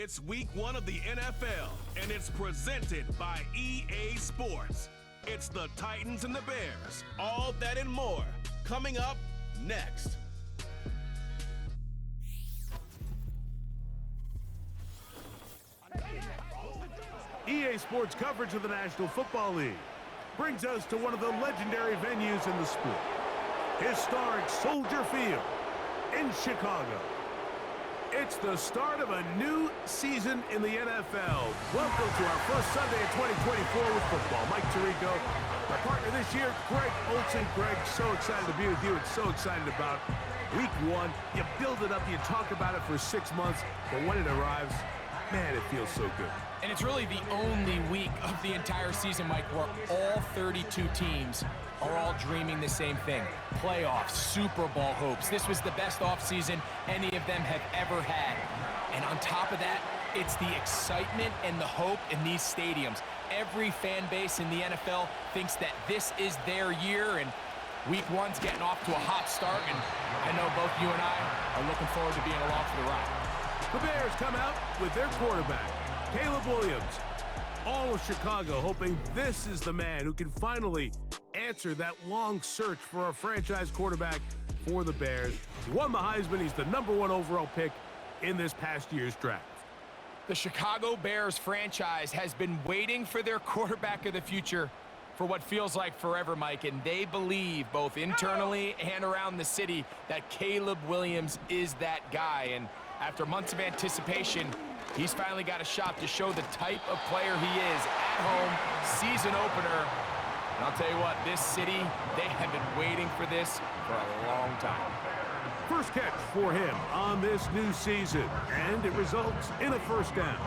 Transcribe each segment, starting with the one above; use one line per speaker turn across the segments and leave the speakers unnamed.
It's week 1 of the NFL, and it's presented by EA Sports. It's the Titans and the Bears. All that and more coming up next.
EA Sports coverage of the National Football League brings us to one of the legendary venues in the sport, historic Soldier Field in Chicago. It's the start of a new season in the NFL. Welcome to our first Sunday of 2024 with football. Mike Tirico, my partner this year, Greg Olsen. Greg, so excited to be with you and so excited about week 1. You build it up, you talk about it for 6 months, but when it arrives, man, it feels so good.
And it's really the only week of the entire season, Mike, where all 32 teams are all dreaming the same thing. Playoffs, Super Bowl hopes. This was the best offseason any of them have ever had. And on top of that, it's the excitement and the hope in these stadiums. Every fan base in the NFL thinks that this is their year, and week 1's getting off to a hot start, and I know both you and I are looking forward to being along for the ride.
The Bears come out with their quarterback, Caleb Williams. All of Chicago hoping this is the man who can finally answer that long search for a franchise quarterback for the Bears. He won the Heisman. He's the #1 overall pick in this past year's draft.
The Chicago Bears franchise has been waiting for their quarterback of the future for what feels like forever, Mike, and they believe both internally and around the city that Caleb Williams is that guy. And after months of anticipation, he's finally got a shot to show the type of player he is at home, season opener. And I'll tell you what, this city, they have been waiting for this for a long time.
First catch for him on this new season, and it results in a first down.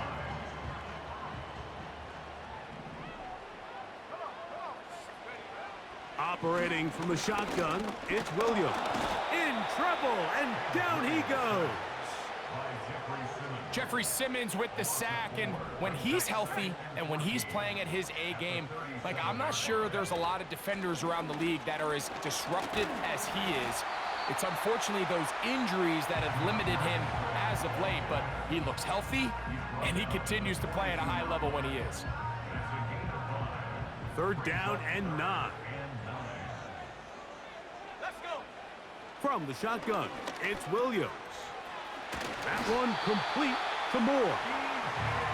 Operating from the shotgun, it's Williams. In trouble, and down he goes.
Jeffrey Simmons with the sack, and when he's healthy and when he's playing at his A game, like, I'm not sure there's a lot of defenders around the league that are as disruptive as he is. It's unfortunately those injuries that have limited him as of late, but he looks healthy, and he continues to play at a high level when he is.
Third down and 9.
Let's go.
From the shotgun, it's Williams. That one complete to Moore.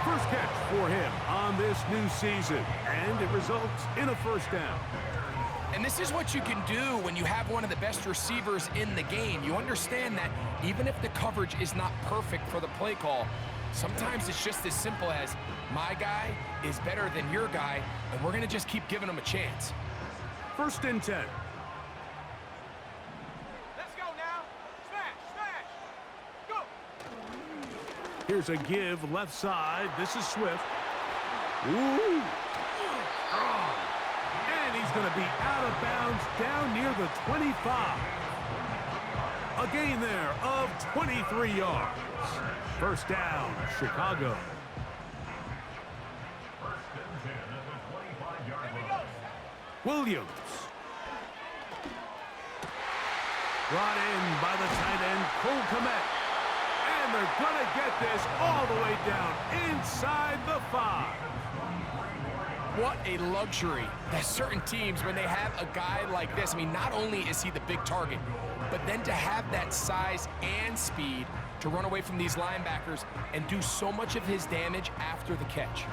First catch for him on this new season, and it results in a first down.
And this is what you can do when you have one of the best receivers in the game. You understand that even if the coverage is not perfect for the play call, sometimes it's just as simple as, my guy is better than your guy, and we're going to just keep giving him a chance.
First and 10. Here's a give left side. This is Swift. Ooh. Oh. And he's going to be out of bounds down near the 25. A gain there of 23 yards. First down, Chicago. Williams. Brought in by the tight end, Cole Kmet. And they're going to get this all the way down inside the 5.
What a luxury that certain teams, when they have a guy like this, I mean, not only is he the big target, but then to have that size and speed to run away from these linebackers and do so much of his damage after the catch.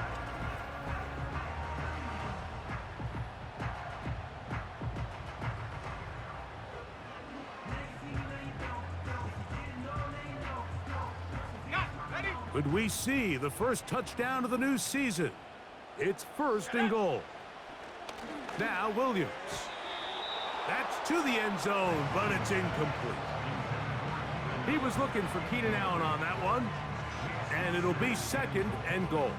Could we see the first touchdown of the new season? It's first and goal. Now Williams. That's to the end zone, but it's incomplete. He was looking for Keenan Allen on that one, and it'll be second and goal.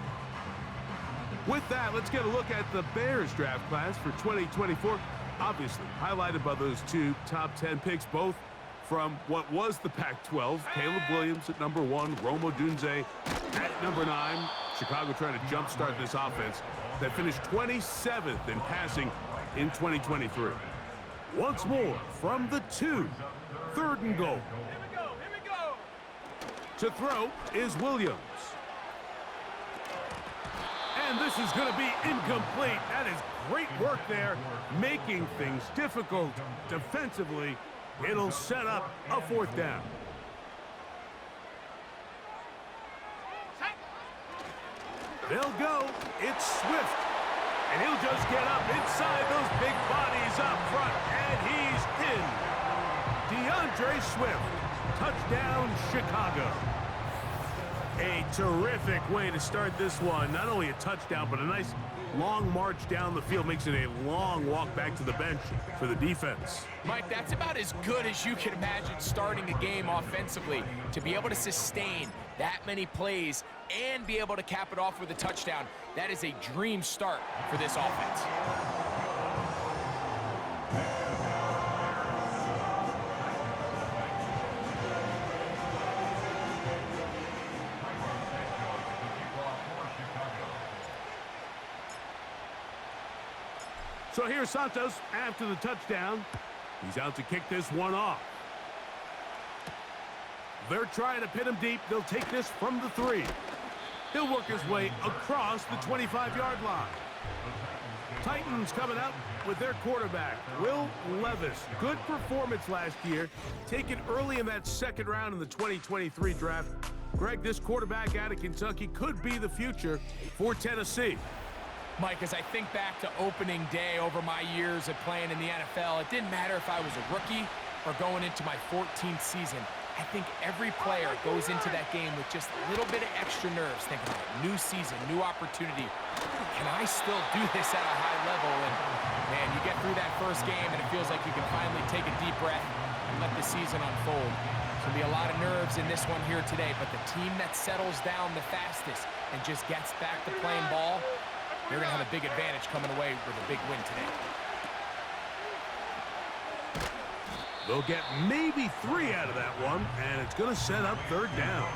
With that, let's get a look at the Bears draft class for 2024. Obviously, highlighted by those 2 top 10 picks, both from what was the Pac-12. Caleb Williams at #1, Rome Odunze at #9. Chicago trying to jumpstart this offense that finished 27th in passing in 2023. Once more from the 2, third and goal.
Here we go.
To throw is Williams. And this is going to be incomplete. That is great work there, making things difficult defensively. It'll set up a 4th down. They'll go. It's Swift. And he'll just get up inside those big bodies up front. And he's in. DeAndre Swift. Touchdown, Chicago. A terrific way to start this one. Not only a touchdown, but a nice long march down the field. Makes it a long walk back to the bench for the defense.
Mike, that's about as good as you can imagine starting a game offensively. To be able to sustain that many plays and be able to cap it off with a touchdown, that is a dream start for this offense.
So here's Santos after the touchdown. He's out to kick this one off. They're trying to pin him deep. They'll take this from the 3. He'll work his way across the 25-yard line. Titans coming out with their quarterback, Will Levis. Good performance last year, taken early in that 2nd round in the 2023 draft. Greg, this quarterback out of Kentucky could be the future for Tennessee.
Mike, as I think back to opening day over my years of playing in the NFL, it didn't matter if I was a rookie or going into my 14th season. I think every player goes into that game with just a little bit of extra nerves, thinking about it. New season, new opportunity. Can I still do this at a high level? And, man, you get through that first game, and it feels like you can finally take a deep breath and let the season unfold. There's going to be a lot of nerves in this one here today, but the team that settles down the fastest and just gets back to playing ball, they're going to have a big advantage coming away with a big win today.
They'll get maybe 3 out of that one, and it's going to set up 3rd down.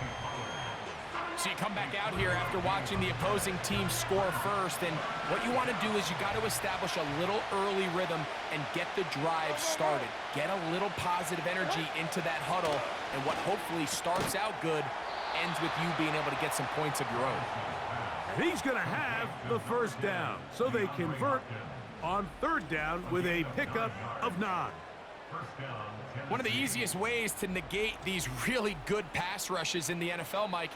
So you come back out here after watching the opposing team score first, and what you want to do is you got to establish a little early rhythm and get the drive started. Get a little positive energy into that huddle, and what hopefully starts out good ends with you being able to get some points of your own.
He's going to have the 1st down, so they convert on 3rd down with a pickup of 9.
One of the easiest ways to negate these really good pass rushes in the NFL, Mike,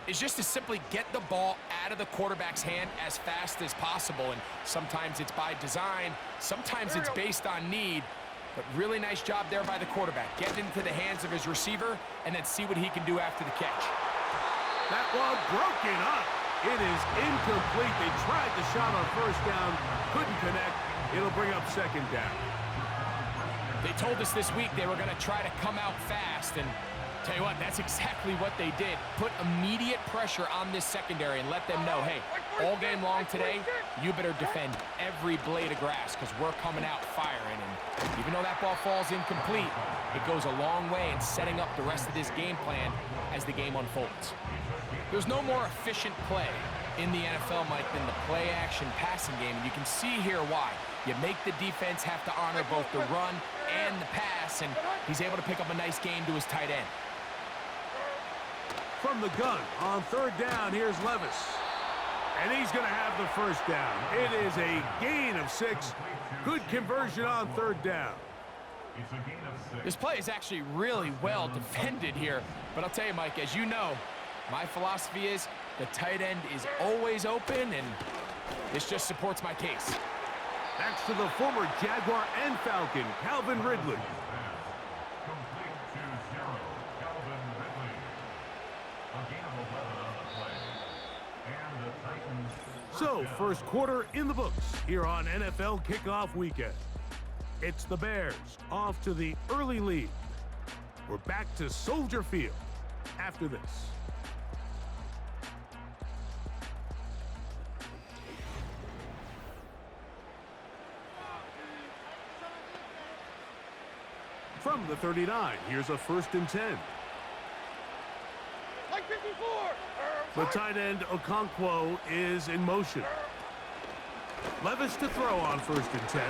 is just to simply get the ball out of the quarterback's hand as fast as possible. And sometimes it's by design, sometimes it's based on need. But really nice job there by the quarterback. Get into the hands of his receiver and then see what he can do after the catch.
That one broken up. It is incomplete. They tried the shot on 1st down, couldn't connect. It'll bring up 2nd down.
They told us this week they were going to try to come out fast, and tell you what, that's exactly what they did. Put immediate pressure on this secondary and let them know, hey, all game long today, you better defend every blade of grass because we're coming out firing. And even though that ball falls incomplete, it goes a long way in setting up the rest of this game plan as the game unfolds. There's no more efficient play in the NFL, Mike, than the play-action passing game, and you can see here why. You make the defense have to honor both the run and the pass, and he's able to pick up a nice gain to his tight end.
From the gun on 3rd down, here's Levis. And he's going to have the 1st down. It is a gain of 6. Good conversion on 3rd down.
This play is actually really well defended here, but I'll tell you, Mike, as you know, my philosophy is the tight end is always open, and this just supports my case.
Thanks to the former Jaguar and Falcon, Calvin Ridley. So, 1st quarter in the books here on NFL Kickoff Weekend. It's the Bears off to the early lead. We're back to Soldier Field after this. From the 39, here's a 1st and 10. The tight end Okonkwo is in motion. Levis to throw on 1st and 10.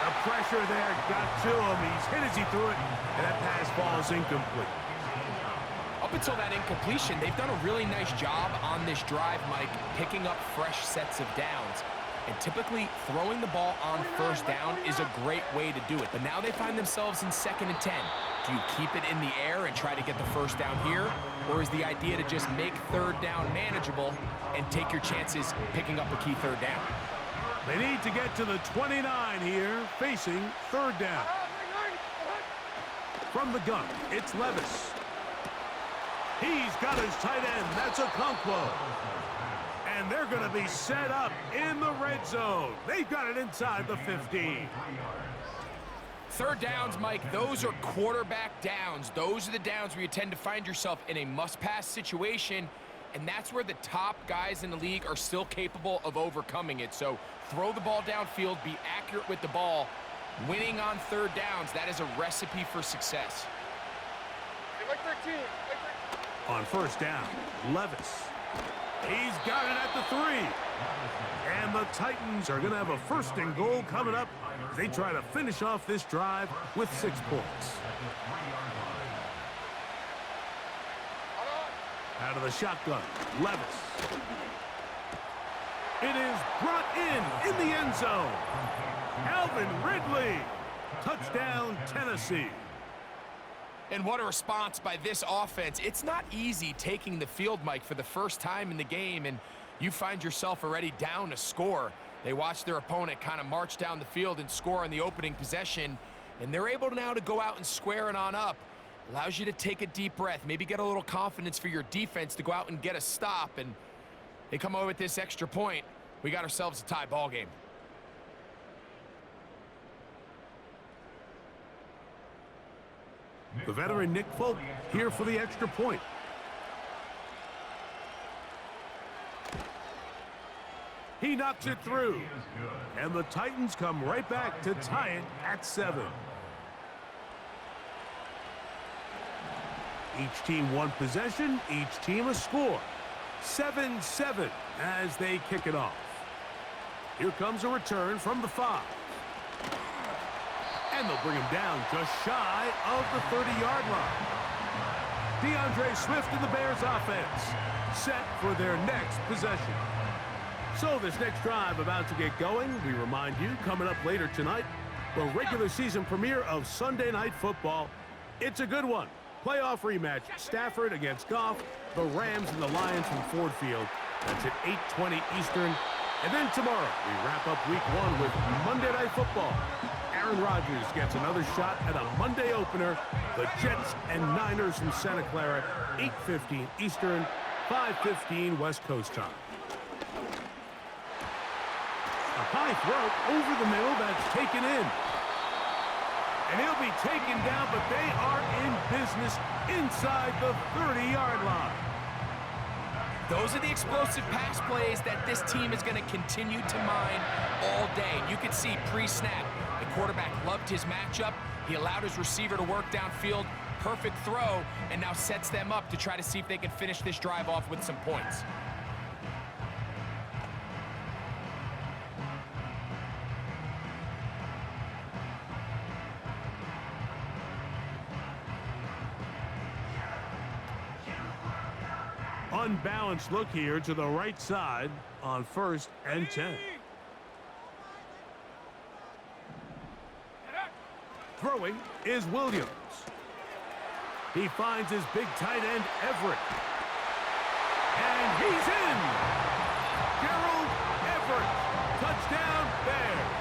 The pressure there got to him. He's hit as he threw it, and that pass falls incomplete.
I'll up until that incompletion, they've done a really nice job on this drive, Mike, picking up fresh sets of downs. And typically, throwing the ball on first down is a great way to do it. But now they find themselves in 2nd and 10. Do you keep it in the air and try to get the first down here? Or is the idea to just make 3rd down manageable and take your chances picking up a key 3rd down?
They need to get to the 29 here, facing 3rd down. From the gun, it's Levis. He's got his tight end. That's Okonkwo. And they're going to be set up in the red zone. They've got it inside the 15.
3rd downs, Mike, those are quarterback downs. Those are the downs where you tend to find yourself in a must-pass situation, and that's where the top guys in the league are still capable of overcoming it. So throw the ball downfield, be accurate with the ball. Winning on 3rd downs, that is a recipe for success.
On 1st down, Levis. He's got it at the 3. And the Titans are going to have a 1st and goal coming up as they try to finish off this drive with 6 points. Out of the shotgun, Levis. It is brought in the end zone. Alvin Ridley. Touchdown, Tennessee.
And what a response by this offense. It's not easy taking the field, Mike, for the first time in the game, and you find yourself already down a score. They watch their opponent kind of march down the field and score on the opening possession, and they're able now to go out and square it on up. Allows you to take a deep breath, maybe get a little confidence for your defense to go out and get a stop, and they come away with this extra point. We got ourselves a tie ball game.
The veteran Nick Folk here for the extra point. He knocks it through. And the Titans come right back to tie it at 7. Each team one possession, each team a score. 7-7 as they kick it off. Here comes a return from the 5. And they'll bring him down just shy of the 30-yard line. DeAndre Swift and the Bears offense set for their next possession. So this next drive about to get going, we remind you, coming up later tonight, the regular season premiere of Sunday Night Football. It's a good one. Playoff rematch, Stafford against Goff, the Rams and the Lions from Ford Field. That's at 8:20 Eastern. And then tomorrow, we wrap up week 1 with Monday Night Football. Aaron Rodgers gets another shot at a Monday opener. The Jets and Niners from Santa Clara, 8:15 Eastern, 5:15 West Coast time. A high throw over the middle that's taken in. And he'll be taken down, but they are in business inside the 30-yard line.
Those are the explosive pass plays that this team is going to continue to mine all day. You can see pre-snap, the quarterback loved his matchup. He allowed his receiver to work downfield. Perfect throw, and now sets them up to try to see if they can finish this drive off with some points.
Unbalanced look here to the right side on 1st and 10. Throwing is Williams. He finds his big tight end, Everett. And he's in! Gerald Everett. Touchdown, Bears.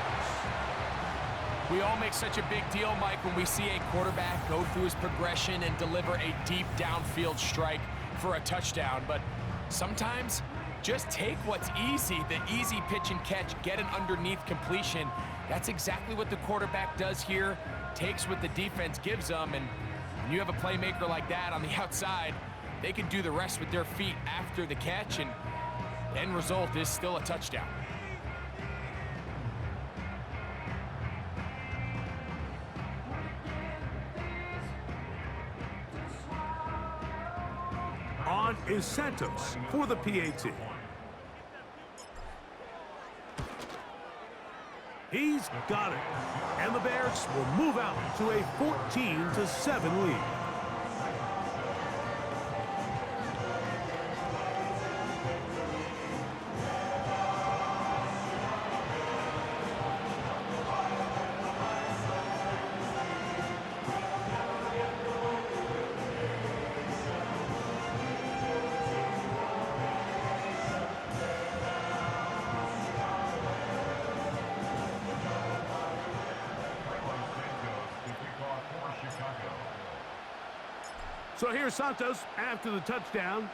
We all make such a big deal, Mike, when we see a quarterback go through his progression and deliver a deep downfield strike for a touchdown, but sometimes just take what's easy, the easy pitch and catch, get an underneath completion. That's exactly what the quarterback does here, takes what the defense gives them, and when you have a playmaker like that on the outside, they can do the rest with their feet after the catch, and the end result is still a touchdown.
On is Santos for the PAT. He's got it. And the Bears will move out to a 14-7 lead. So here's Santos after the touchdown.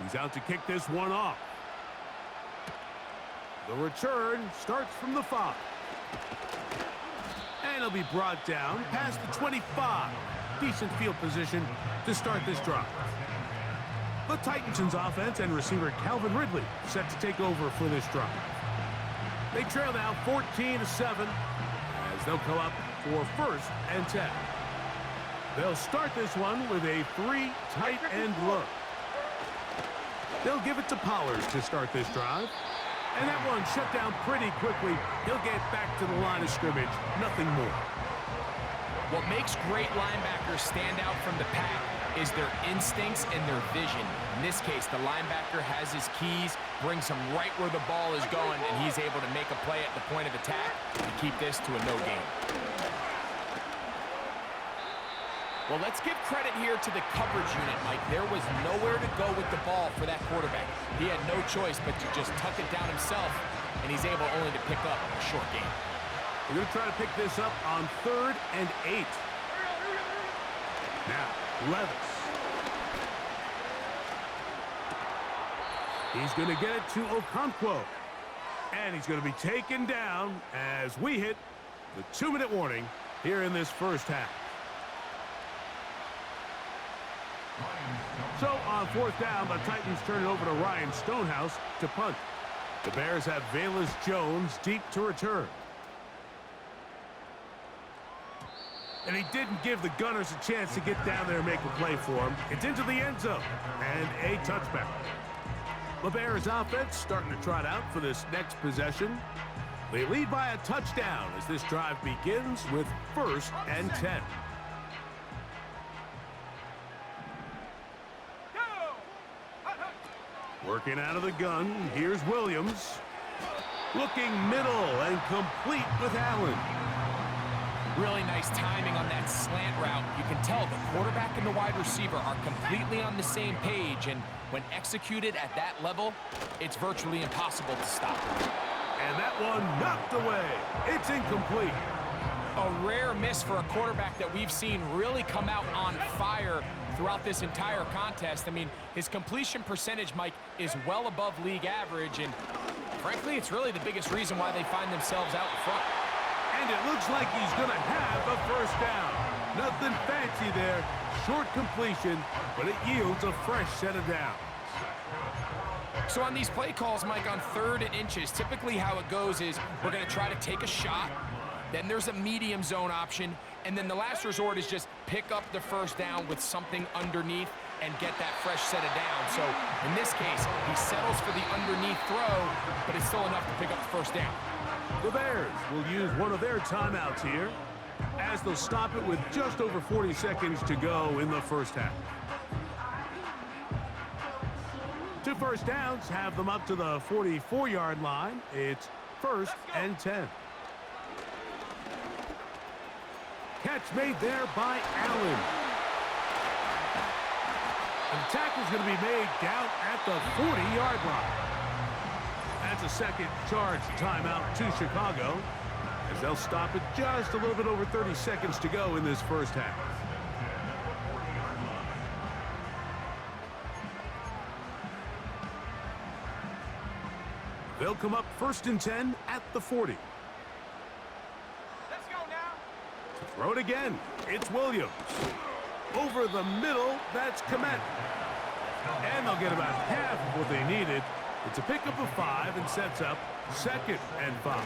He's out to kick this one off. The return starts from the 5. And he'll be brought down past the 25. Decent field position to start this drive. The Titans' offense and receiver Calvin Ridley set to take over for this drive. They trail now 14-7 as they'll come up for 1st and 10. They'll start this one with a 3 tight end look. They'll give it to Powers to start this drive. And that one shut down pretty quickly. He'll get back to the line of scrimmage. Nothing more.
What makes great linebackers stand out from the pack is their instincts and their vision. In this case, the linebacker has his keys, brings him right where the ball is going, and he's able to make a play at the point of attack and keep this to a no gain. Well, let's give credit here to the coverage unit, Mike. There was nowhere to go with the ball for that quarterback. He had no choice but to just tuck it down himself, and he's able only to pick up a short gain.
We're going to try to pick this up on 3rd and 8. Now, Levis. He's going to get it to Okonkwo. And he's going to be taken down as we hit the 2-minute warning here in this first half. So on 4th down, the Titans turn it over to Ryan Stonehouse to punt. The Bears have Velus Jones deep to return. And he didn't give the Gunners a chance to get down there and make a play for him. It's into the end zone and a touchback. The Bears offense starting to trot out for this next possession. They lead by a touchdown as this drive begins with 1st and 10. Working out of the gun, here's Williams. Looking middle and complete with Allen.
Really nice timing on that slant route. You can tell the quarterback and the wide receiver are completely on the same page, and when executed at that level, it's virtually impossible to stop.
And that one knocked away. It's incomplete.
A rare miss for a quarterback that we've seen really come out on fire throughout this entire contest. I mean, his completion percentage, Mike, is well above league average, and frankly, it's really the biggest reason why they find themselves out in front.
And it looks like he's going to have a 1st down. Nothing fancy there. Short completion, but it yields a fresh set of downs.
So on these play calls, Mike, on 3rd and inches, typically how it goes is we're going to try to take a shot, then there's a medium zone option, and then the last resort is just pick up the 1st down with something underneath and get that fresh set of downs. So in this case, he settles for the underneath throw, but it's still enough to pick up the 1st down.
The Bears will use one of their timeouts here as they'll stop it with just over 40 seconds to go in the first half. 2 first downs have them up to the 44-yard line. It's 1st and 10. Catch made there by Allen. And the tackle's going to be made down at the 40-yard line. That's a second charge timeout to Chicago as they'll stop it just a little bit over 30 seconds to go in this first half. They'll come up 1st and 10 at the 40.
Let's go now.
To throw it again, it's Williams. Over the middle, that's Komet. And they'll get about half of what they needed. It's a pickup of 5 and sets up 2nd and 5.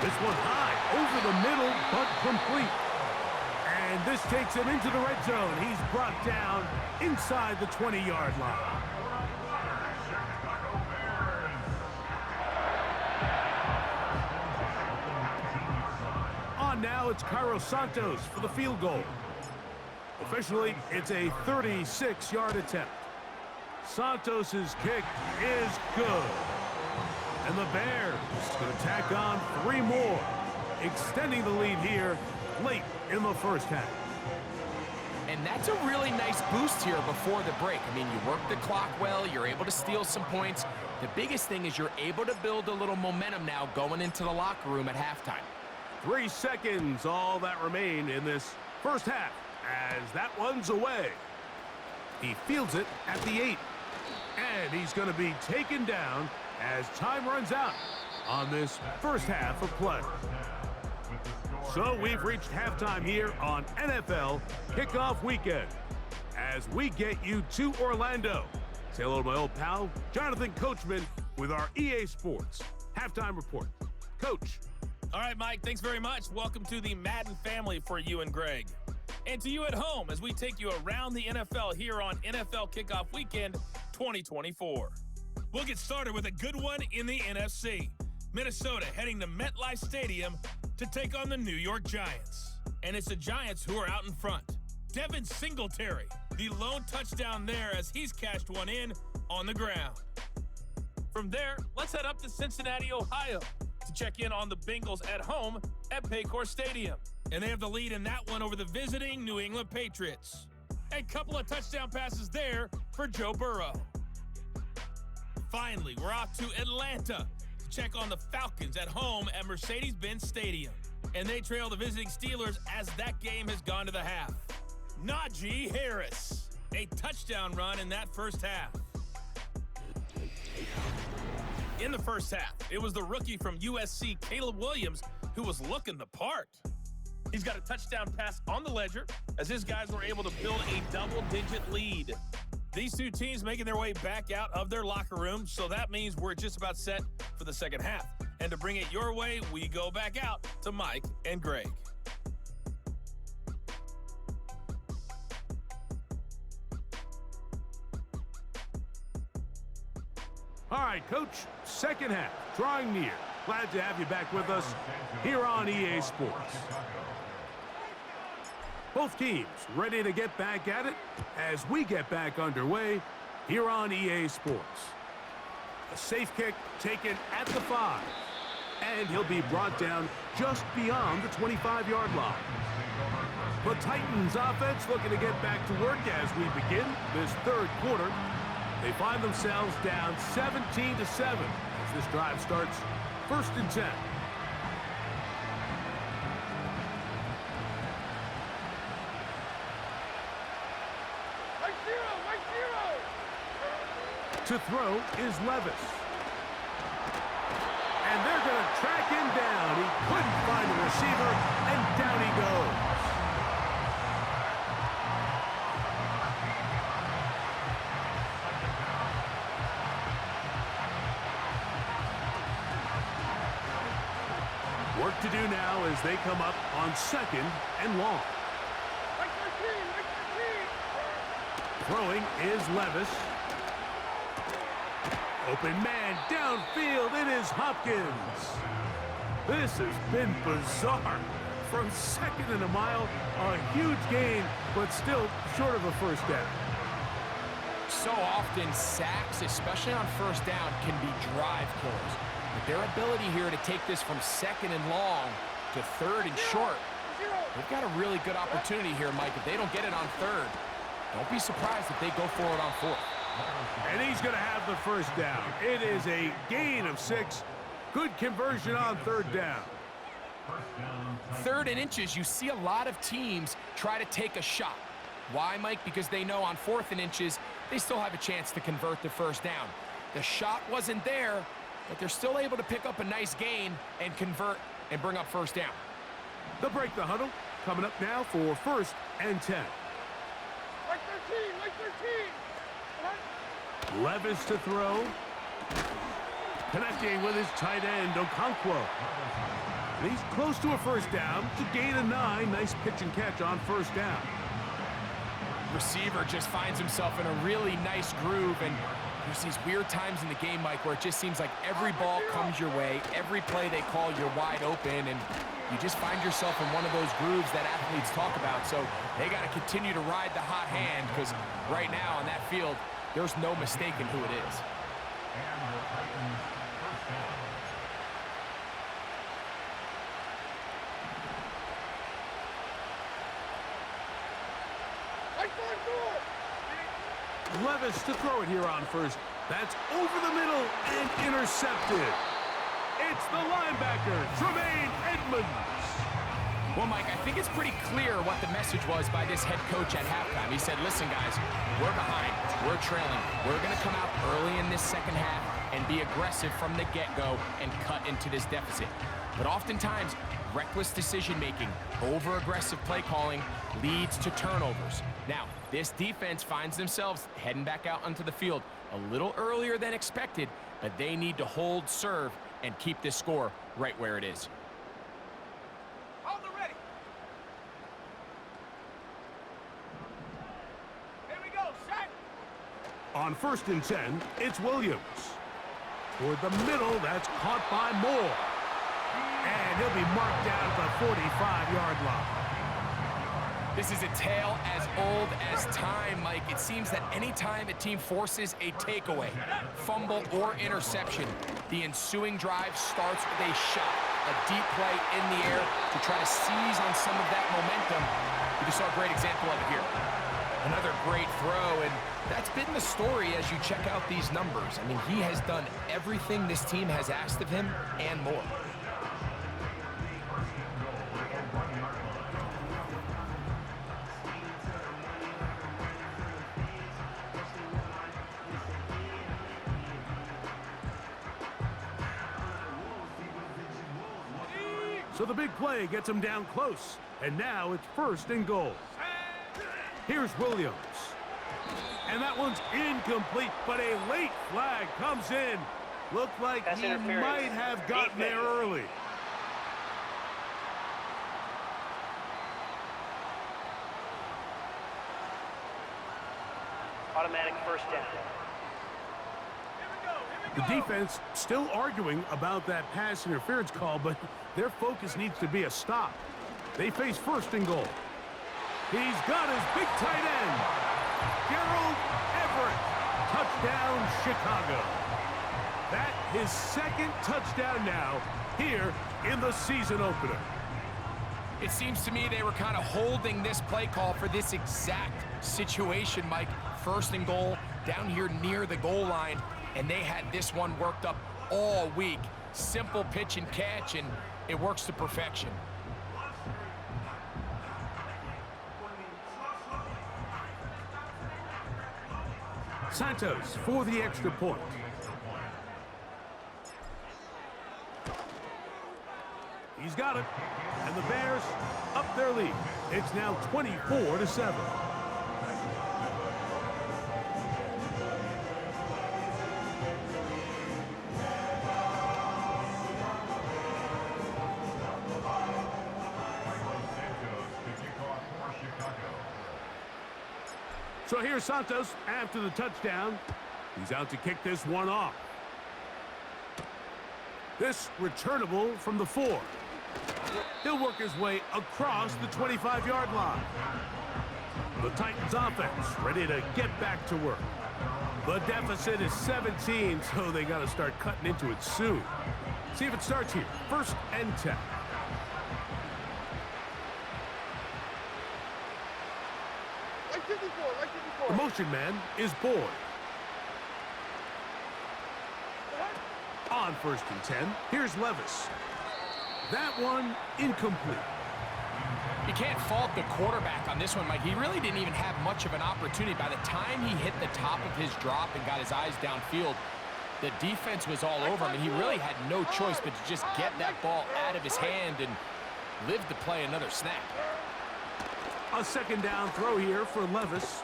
This one high, over the middle, but complete. And this takes him into the red zone. He's brought down inside the 20-yard line. On now, it's Cairo Santos for the field goal. Officially, it's a 36-yard attempt. Santos' kick is good. And the Bears going to tack on 3 more, extending the lead here late in the first half.
And that's a really nice boost here before the break. I mean, you work the clock well, you're able to steal some points. The biggest thing is you're able to build a little momentum now going into the locker room at halftime.
3 seconds, all that remain in this first half as that one's away. He fields it at the 8. And he's going to be taken down as time runs out on this first half of play. So we've reached halftime here on NFL Kickoff Weekend as we get you to Orlando. Say hello to my old pal, Jonathan Coachman, with our EA Sports Halftime Report. Coach.
All right, Mike, thanks very much. Welcome to the Madden family for you and Greg. And to you at home as we take you around the NFL here on NFL Kickoff Weekend 2024. We'll get started with a good one in the NFC. Minnesota heading to MetLife Stadium to take on the New York Giants. And it's the Giants who are out in front. Devin Singletary, the lone touchdown there as he's cashed one in on the ground. From there, let's head up to Cincinnati, Ohio to check in on the Bengals at home at Paycor Stadium. And they have the lead in that one over the visiting New England Patriots. A couple of touchdown passes there for Joe Burrow. Finally, we're off to Atlanta to check on the Falcons at home at Mercedes-Benz Stadium. And they trail the visiting Steelers as that game has gone to the half. Najee Harris, a touchdown run in that first half. In the first half, it was the rookie from USC, Caleb Williams, who was looking the part. He's got a touchdown pass on the ledger as his guys were able to build a double-digit lead. These two teams making their way back out of their locker room, so that means we're just about set for the second half. And to bring it your way, we go back out to Mike and Greg.
All right, Coach, second half, drawing near. Glad to have you back with us here on EA Sports. Both teams ready to get back at it as we get back underway here on EA Sports. A safe kick taken at the 5, and he'll be brought down just beyond the 25-yard line. The Titans offense looking to get back to work as we begin this third quarter. They find themselves down 17-7 as this drive starts 1st and 10. To throw is Levis. And they're going to track him down. He couldn't find the receiver, and down he goes. Work to do now as they come up on 2nd and long. Throwing is Levis. Open man downfield. It is Hopkins. This has been bizarre. From 2nd and a mile, a huge gain, but still short of a first down.
So often, sacks, especially on first down, can be drive killers. But their ability here to take this from 2nd and long to 3rd and short, they've got a really good opportunity here, Mike. If they don't get it on 3rd, don't be surprised if they go for it on 4th.
And he's going to have the first down. It is a gain of 6. Good conversion on 3rd down.
3rd and inches, you see a lot of teams try to take a shot. Why, Mike? Because they know on 4th and inches, they still have a chance to convert the first down. The shot wasn't there, but they're still able to pick up a nice gain and convert and bring up first down.
They'll break the huddle. Coming up now for 1st and 10.
Like 13.
Levis to throw. Connecting with his tight end, Okonkwo. And he's close to a first down to gain a 9. Nice pitch and catch on first down.
Receiver just finds himself in a really nice groove, and there's these weird times in the game, Mike, where it just seems like every ball comes your way, every play they call, you're wide open, and you just find yourself in one of those grooves that athletes talk about. So they got to continue to ride the hot hand, because right now on that field, there's no mistaking who it is.
Levis to throw it here on 1st. That's over the middle and intercepted. It's the linebacker, Tremaine Edmonds.
Well, Mike, I think it's pretty clear what the message was by this head coach at halftime. He said, listen, guys, we're behind. We're trailing. We're going to come out early in this second half and be aggressive from the get-go and cut into this deficit. But oftentimes, reckless decision-making, over-aggressive play calling leads to turnovers. Now, this defense finds themselves heading back out onto the field a little earlier than expected, but they need to hold serve and keep this score right where it is.
Hold it ready. Here we go, set.
On 1st and 10, it's Williams. Toward the middle, that's caught by Moore. And he'll be marked down at the 45-yard line.
This is a tale as old as time, Mike. It seems that anytime a team forces a takeaway, fumble, or interception, the ensuing drive starts with a shot, a deep play in the air to try to seize on some of that momentum. We just saw a great example of it here. Another great throw, and that's been the story as you check out these numbers. I mean, he has done everything this team has asked of him and more.
So the big play gets him down close. And now it's 1st and goal. Here's Williams. And that one's incomplete, but a late flag comes in. Looked like he might have gotten there early.
Automatic 1st down.
The defense still arguing about that pass interference call, but their focus needs to be a stop. They face 1st and goal. He's got his big tight end. Gerald Everett. Touchdown, Chicago. That his 2nd touchdown now here in the season opener.
It seems to me they were kind of holding this play call for this exact situation, Mike. 1st and goal, down here near the goal line, and they had this one worked up all week. Simple pitch and catch, and it works to perfection.
Santos for the extra point. He's got it. And the Bears up their lead. It's now 24-7. So here's Santos after the touchdown. He's out to kick this one off. This returnable from the 4. He'll work his way across the 25-yard line. The Titans offense ready to get back to work. The deficit is 17, so they got to start cutting into it soon. See if it starts here. 1st and 10.
Like 54, like 54.
The motion man is Boyd. On 1st and 10, here's Levis. That one incomplete.
You can't fault the quarterback on this one, Mike. He really didn't even have much of an opportunity. By the time he hit the top of his drop and got his eyes downfield, the defense was all over him, and he really had no choice but to just get that ball out of his hand and live to play another snap.
A 2nd down throw here for Levis.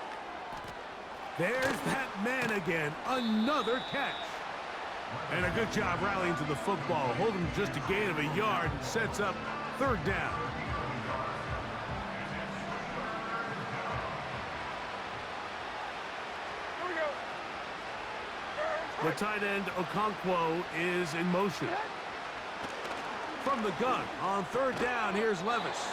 There's that man again. Another catch. And a good job rallying to the football. Holding just a gain of a yard and sets up 3rd down.
Here we go.
The tight end, Okonkwo, is in motion. From the gun on 3rd down, here's Levis.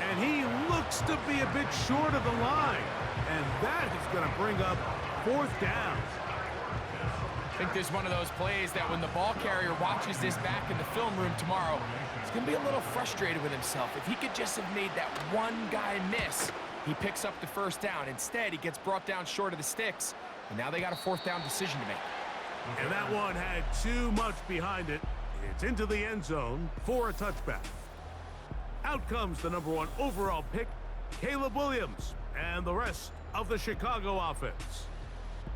And he looks to be a bit short of the line. And that is going to bring up 4th down.
I think this is one of those plays that when the ball carrier watches this back in the film room tomorrow, he's going to be a little frustrated with himself. If he could just have made that one guy miss, he picks up the 1st down. Instead, he gets brought down short of the sticks, and now they got a 4th down decision to make.
And that one had too much behind it. It's into the end zone for a touchback. Out comes the #1 overall pick, Caleb Williams, and the rest of the Chicago offense.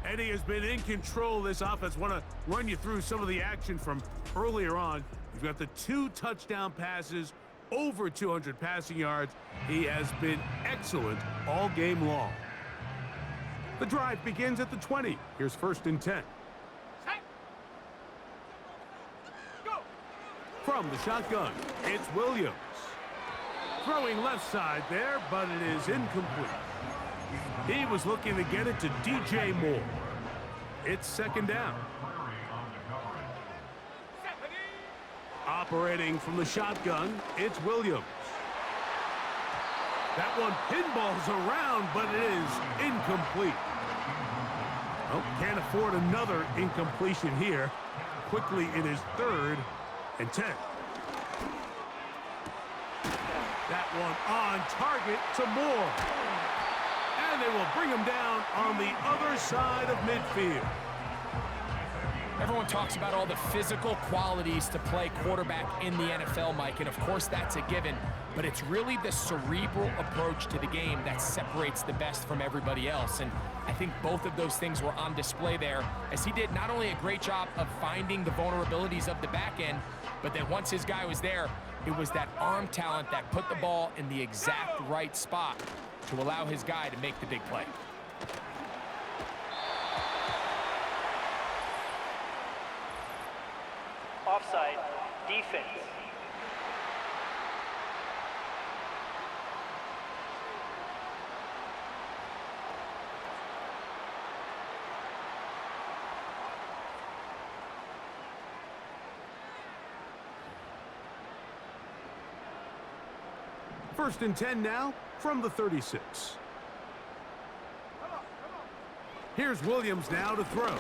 And he has been in control of this offense. Want to run you through some of the action from earlier on. You've got the 2 touchdown passes, over 200 passing yards. He has been excellent all game long. The drive begins at the 20. Here's 1st and 10.
Set. Go.
From the shotgun, it's Williams. Throwing left side there, but it is incomplete. He was looking to get it to DJ Moore. It's 2nd down. Operating from the shotgun, it's Williams. That one pinballs around, but it is incomplete. Oh, can't afford another incompletion here. Quickly, it is 3rd and 10. That one on target to Moore. And they will bring him down on the other side of midfield.
Everyone talks about all the physical qualities to play quarterback in the NFL, Mike, and of course that's a given, but it's really the cerebral approach to the game that separates the best from everybody else, and I think both of those things were on display there, as he did not only a great job of finding the vulnerabilities of the back end, but then once his guy was there, it was that arm talent that put the ball in the exact right spot to allow his guy to make the big play.
Offside, defense.
First and 10 now from the 36. Here's Williams now to throw.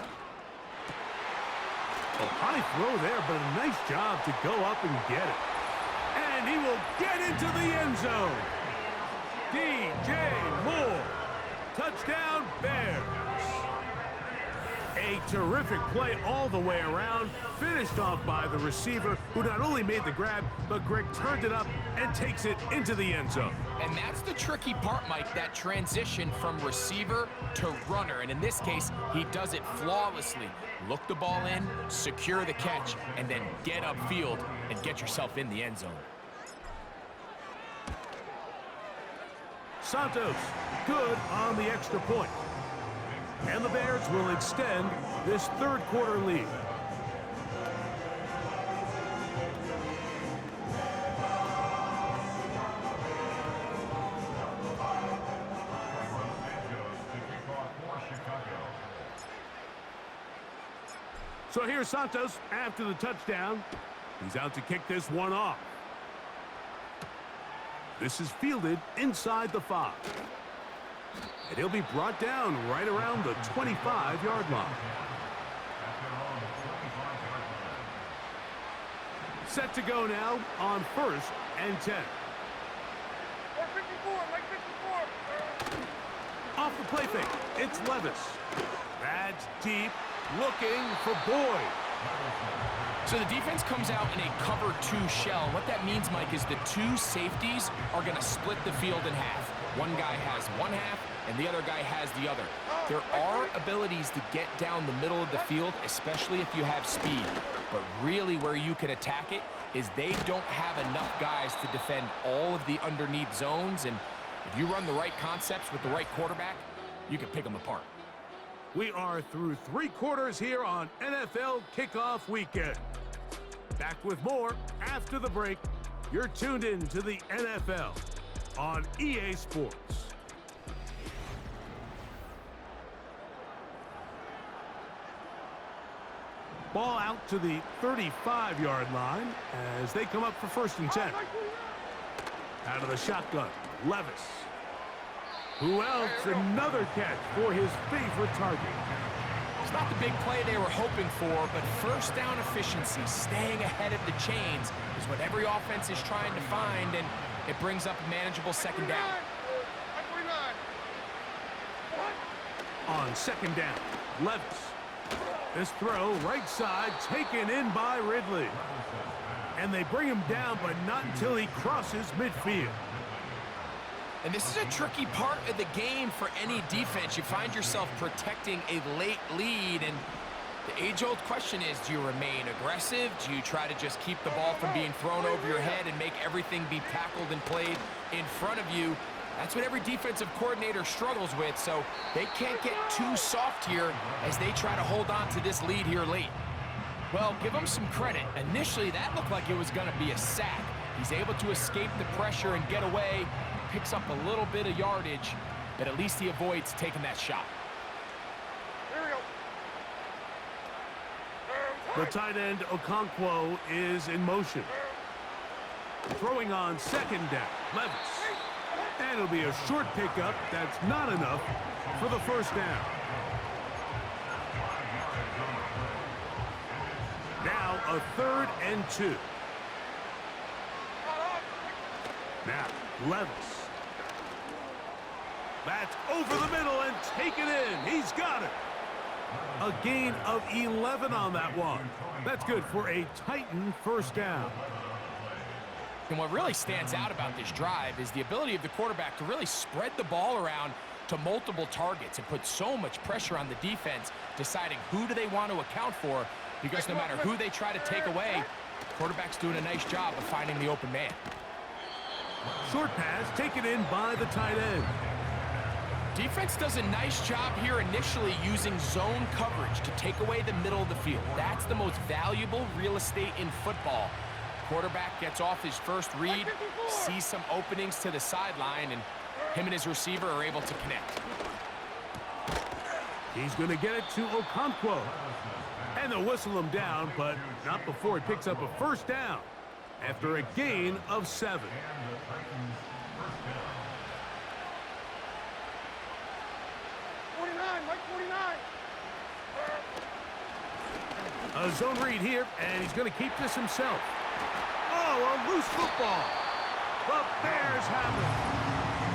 A high throw there, but a nice job to go up and get it. And he will get into the end zone. DJ Moore. Touchdown, Bears. A terrific play all the way around, finished off by the receiver, who not only made the grab, but Greg turned it up and takes it into the end zone.
And that's the tricky part, Mike, that transition from receiver to runner. And in this case, he does it flawlessly. Look the ball in, secure the catch, and then get upfield and get yourself in the end zone.
Santos, good on the extra point. And the Bears will extend this 3rd quarter lead. So here's Santos after the touchdown. He's out to kick this one off. This is fielded inside the 5. And he'll be brought down right around the 25-yard line. Set to go now on 1st and 10.
54, like 54.
Off the play fake, it's Levis. That's deep, looking for Boyd.
So the defense comes out in a cover 2 shell. What that means, Mike, is the 2 safeties are going to split the field in half. One guy has one half, and the other guy has the other. There are abilities to get down the middle of the field, especially if you have speed. But really where you can attack it is they don't have enough guys to defend all of the underneath zones, and if you run the right concepts with the right quarterback, you can pick them apart.
We are through 3 quarters here on NFL Kickoff Weekend. Back with more after the break. You're tuned in to the NFL on EA Sports. Ball out to the 35-yard line as they come up for 1st and 10. Out of the shotgun, Levis. Who else? Another catch for his favorite target.
It's not the big play they were hoping for, but first down efficiency, staying ahead of the chains, is what every offense is trying to find, and it brings up a manageable 2nd down.
On 2nd down, Levis. This throw right side taken in by Ridley. And they bring him down, but not until he crosses midfield.
And this is a tricky part of the game for any defense. You find yourself protecting a late lead, and the age-old question is, do you remain aggressive? Do you try to just keep the ball from being thrown over your head and make everything be tackled and played in front of you? That's what every defensive coordinator struggles with, so they can't get too soft here as they try to hold on to this lead here late. Well, give him some credit. Initially, that looked like it was going to be a sack. He's able to escape the pressure and get away, picks up a little bit of yardage, but at least he avoids taking that shot.
The tight end, Okonkwo, is in motion. Throwing on second down, Levis. And it'll be a short pickup. That's not enough for the first down. Now a 3rd and 2. Now Levis. That's over the middle and taken in. He's got it. A gain of 11 on that one. That's good for a Titan first down.
And what really stands out about this drive is the ability of the quarterback to really spread the ball around to multiple targets and put so much pressure on the defense, deciding who do they want to account for, because no matter who they try to take away, the quarterback's doing a nice job of finding the open man.
Short pass taken in by the tight end.
Defense does a nice job here initially using zone coverage to take away the middle of the field. That's the most valuable real estate in football. Quarterback gets off his first read, sees some openings to the sideline, and him and his receiver are able to connect.
He's going to get it to Okonkwo. And they'll whistle him down, but not before he picks up a first down after a gain of 7. A zone read here, and he's going to keep this himself. Oh, a loose football. The Bears have it.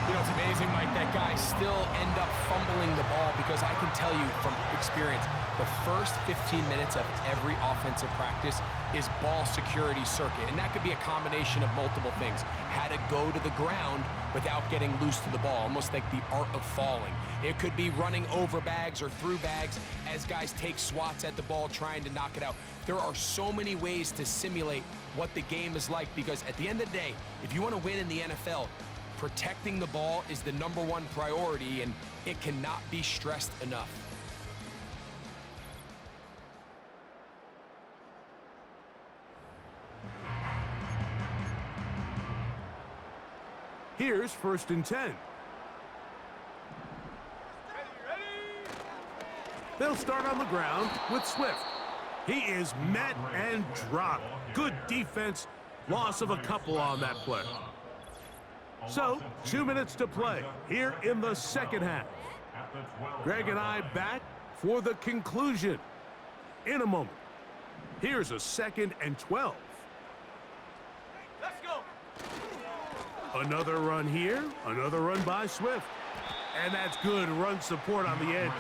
You know, it's amazing, Mike, that guys still end up fumbling the ball, because I can tell you from experience, the first 15 minutes of every offensive practice is ball security circuit, and that could be a combination of multiple things. How to go to the ground without getting loose to the ball, almost like the art of falling. It could be running over bags or through bags as guys take swats at the ball trying to knock it out. There are so many ways to simulate what the game is like, because at the end of the day, if you want to win in the NFL, protecting the ball is the #1 priority, and it cannot be stressed enough.
Here's 1st and 10. They'll start on the ground with Swift. He is met and dropped. Good defense. Loss of a couple on that play. So, 2 minutes to play here in the second half. Greg and I back for the conclusion in a moment. Here's a 2nd and 12.
Let's go.
Another run here, another run by Swift. And that's good run support on the edge.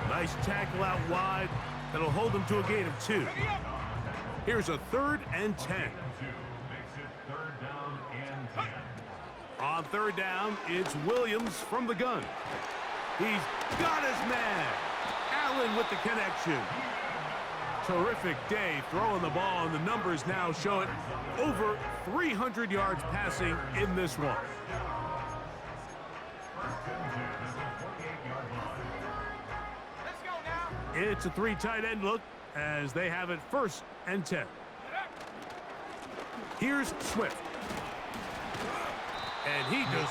Nice tackle out wide. That'll hold them to a gain of 2. Here's a 3rd and 10. On 3rd down, it's Williams from the gun. He's got his man. Allen with the connection. Terrific day throwing the ball, and the numbers now show it. Over 300 yards passing in this one.
Let's go now.
It's a 3 tight end look as they have it 1st and 10. Here's Swift. And he does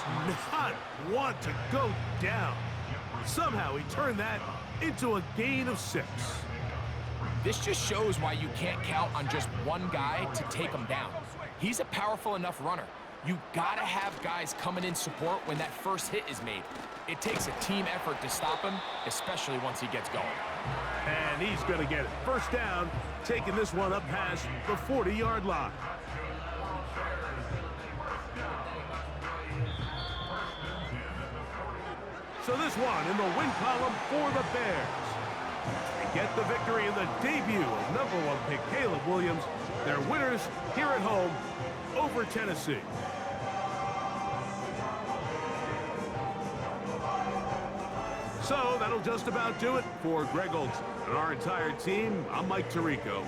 not want to go down. Somehow he turned that into a gain of 6.
This just shows why you can't count on just one guy to take him down. He's a powerful enough runner. You gotta have guys coming in support when that first hit is made. It takes a team effort to stop him, especially once he gets going.
And he's going to get it. 1st down, taking this one up past the 40-yard line. So this one in the win column for the Bears. get the victory in the debut of #1 pick Caleb Williams. They're winners here at home over Tennessee. So that'll just about do it for Greg Olson and our entire team. I'm Mike Tirico.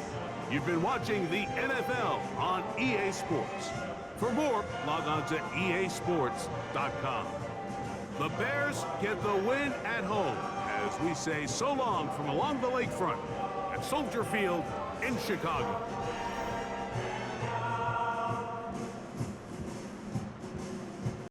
You've been watching the NFL on EA Sports. For more, log on to easports.com. The Bears get the win at home as we say so long from along the lakefront at Soldier Field in Chicago.